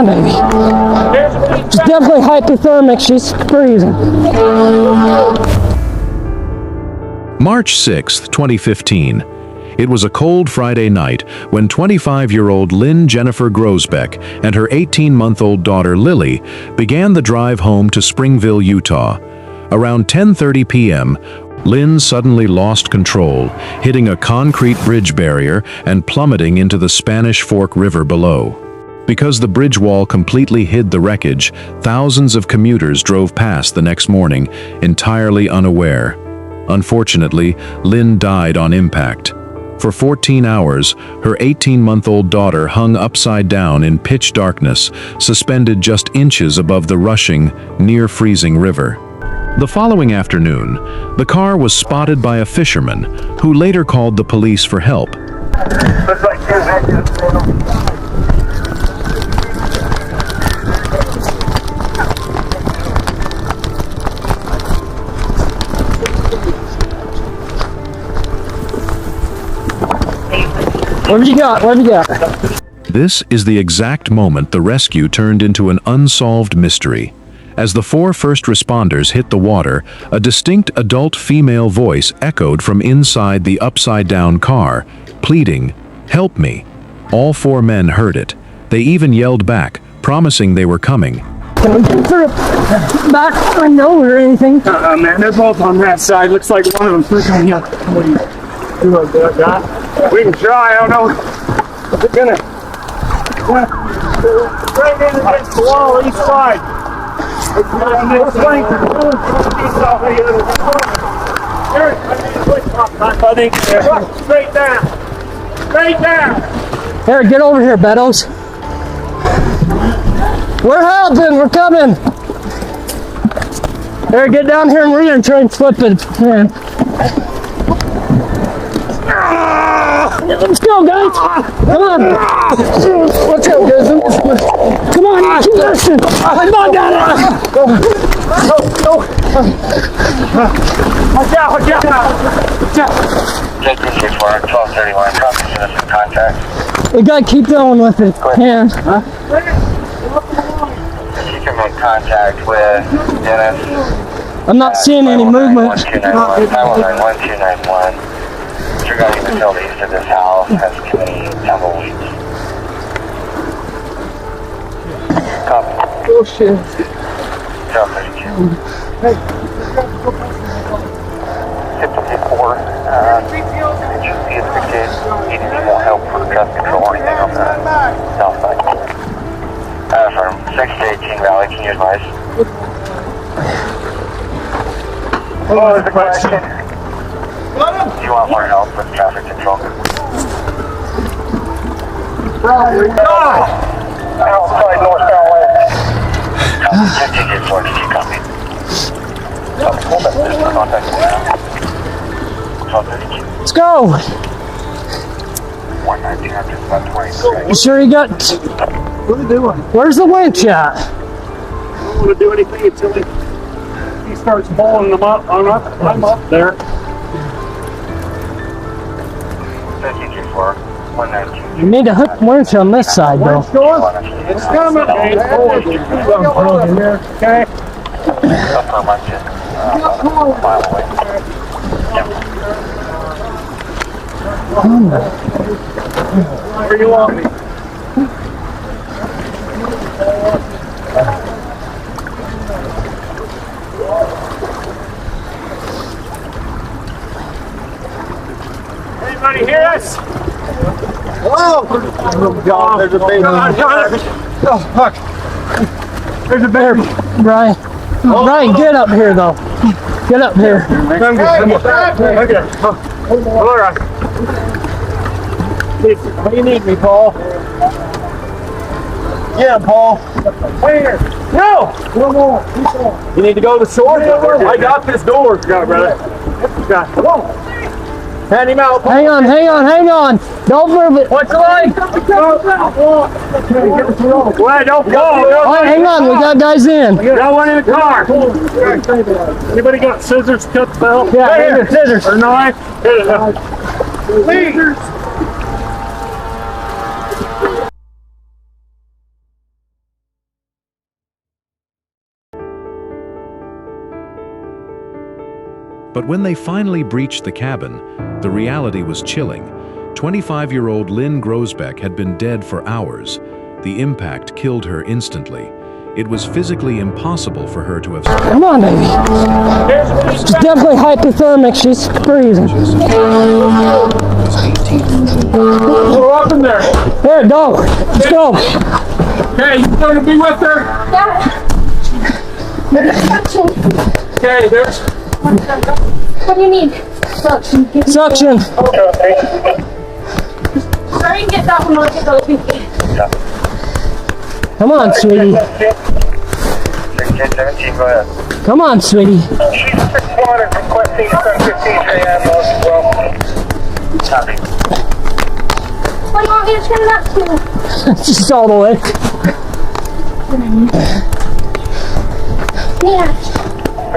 maybe. She's definitely hypothermic. She's freezing. March 6th, 2015. It was a cold Friday night when 25-year-old Lynn Jennifer Groesbeck and her 18-month-old daughter Lily began the drive home to Springville, Utah. Around 10:30 p.m., Lynn suddenly lost control, hitting a concrete bridge barrier and plummeting into the Spanish Fork River below. Because the bridge wall completely hid the wreckage, thousands of commuters drove past the next morning, entirely unaware. Unfortunately, Lynn died on impact. For 14 hours, her 18-month-old daughter hung upside down in pitch darkness, suspended just inches above the rushing, near-freezing river. The following afternoon, the car was spotted by a fisherman, who later called the police for help. What have you got? What have you got? This is the exact moment the rescue turned into an unsolved mystery. As the 4 first responders hit the water, a distinct adult female voice echoed from inside the upside-down car, pleading, "Help me." All 4 men heard it. They even yelled back, promising they were coming. Can we get through back window or anything? Man, they're both on that side. Looks like one of them's freaking here. What do you do about that? We can try, I don't know. Is it gonna... Right in against the wall, each side. I think straight down. Straight down. Here, get over here, Beddoes. We're helping, we're coming. Here, get down here and we're gonna try and flip it. Man. Let's go, guys. Come on. Watch out, guys. Come on, keep listening. Come on, down. Go. Go. Watch out, watch out. Watch out. We gotta keep going with it. Yeah. You can make contact with Dennis. I'm not seeing any movement. 1291. Regarding the facilities to this house has committed tumbleweeds. Copy. Oh shit. Hey. 54. Need any more help for traffic control or anything on the south side? From 6 to 18 Valley, can you advise? What was the question? Do you want more help with traffic control? Outside northbound lane. Continue for did you copy? Let's go. 119 up to about 20. You sure you got... What are they doing? Where's the winch at? I don't want to do anything until he starts bowling them up. I'm up there. 119. You need to hook winch on this side, though. It's coming. Okay. Upper Munchen, about a mile away. Where you want me? Anybody hear us? Hello? Oh God, there's a baby. Oh fuck. There's a baby. Brian. Brian, get up here, though. Get up here. Okay. All right. What do you need me, Paul? Yeah, Paul. Where? No! One more. You need to go to the shore? I got this door. Got it, brother. Got it. Come on. Hand him out. Hang on. Don't move it. What's the line? Don't fall. All right, hang on. We got guys in. Got one in the car. Anybody got scissors to cut the belt? Yeah, here, scissors. Or knife? Scissors. But when they finally breached the cabin, the reality was chilling. 25-year-old Lynn Groesbeck had been dead for hours. The impact killed her instantly. It was physically impossible for her to have... Come on, baby. She's definitely hypothermic. She's freezing. Go up in there. There, go. Let's go. Okay, you gonna be with her? Okay, there's... What do you need? Suction. Suction. Try and get that one off the baby. Come on, sweetie. 1617, go ahead. Come on, sweetie. She's 6-1 requesting 715 ambulance as well. Copy. What do you want me to turn it up to? Just all the way. Yeah. You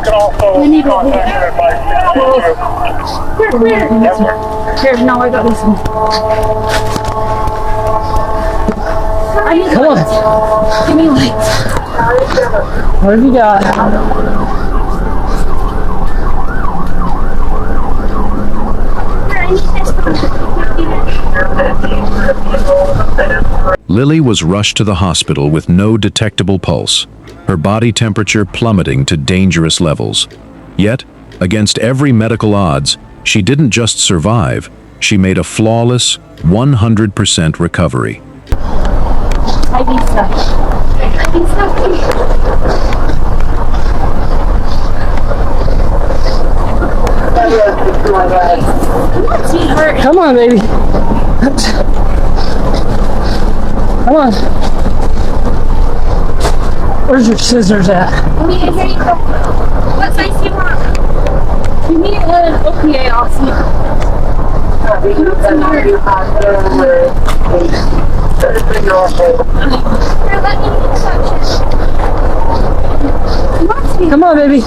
can also contact her by 622. Here. Yes, sir. Here, no, I got this one. I need Come on. lights. Give me lights. What have you got? Here, I need this one. Lily was rushed to the hospital with no detectable pulse, her body temperature plummeting to dangerous levels. Yet, against every medical odds, she didn't just survive, she made a flawless, 100% recovery. I need stuff. I need stuff. Sweetheart. Come on, baby. Come on. Where's your scissors at? Okay, here you go. What size do you want? You need an OPA also. Here, let me touch it. Come on, baby.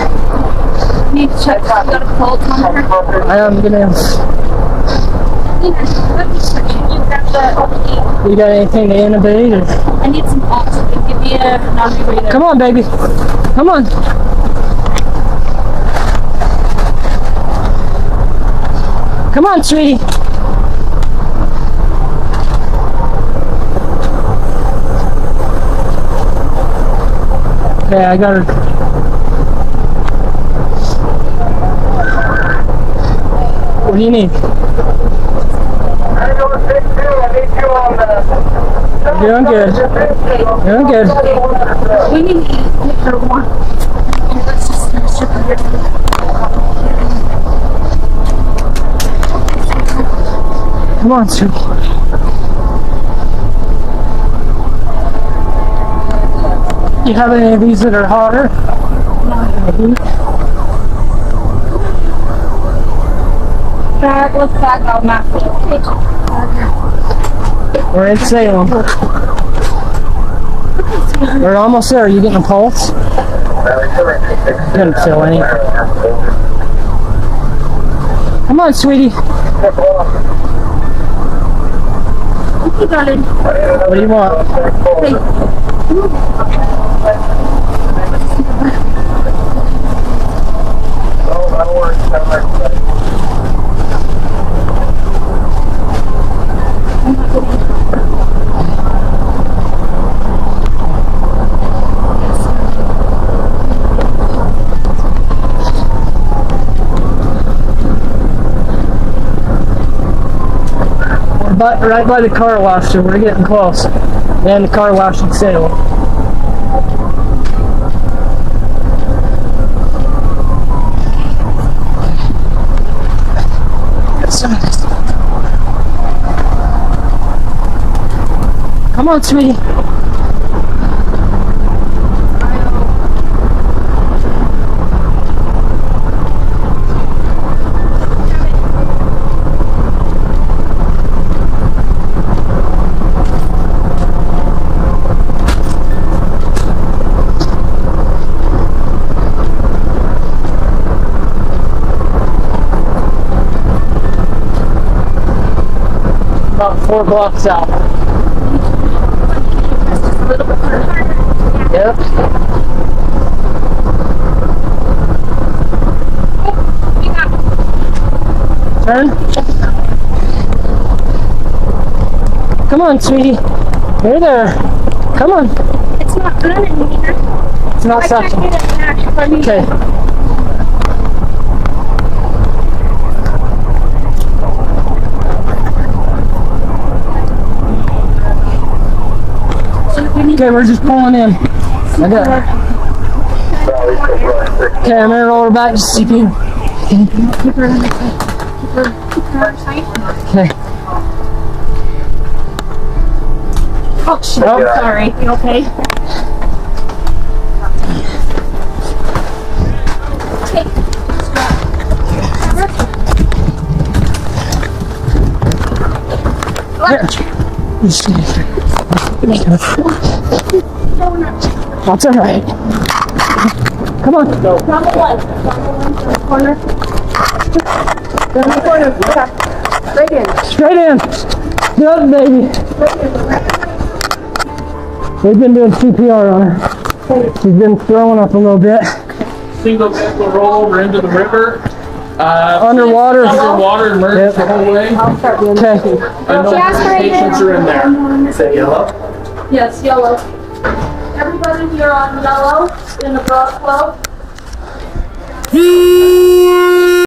Need to check. You got a cold on her? I am gonna. Let me touch it. You grab the OPA. You got anything to intubate? Or? I need some oxygen. Give me a non-reader. Come on, baby. Come on. Come on, sweetie. Okay, I got her. What do you need? You're doing good. You're doing good. We need to get her one. Here, let's just strip her here. Come on, sweetie. You have any of these that are hotter? Let's back out, Matt. We're in Salem. We're almost there. Are you getting a pulse? Didn't feel any. Come on, sweetie. You got it. What do you want? But right by the car wash, so we're getting close. And the car wash in Salem. Come on, sweetie. About 4 blocks out. Yep. Turn. Come on, sweetie. Hey there. Come on. It's not running either. It's not I can't sucking. get it back for me. Okay. Okay, we're just pulling in. I got her. Okay, I'm gonna roll her back just to see if you. Keep her tight. Okay. Oh shit, Oh. sorry. You okay? Okay. That's all right. Come on. Go. Down the one. Down the corner. Down the corner. Okay. Straight in. Straight in. Good, baby. We've been doing CPR on her. She's been throwing up a little bit. Single vehicle roll over into the river. Underwater. Underwater, immersed the whole way. Okay. I know patients are in there. Is that yellow? Yes, yellow. Everybody here on yellow in the broad flow.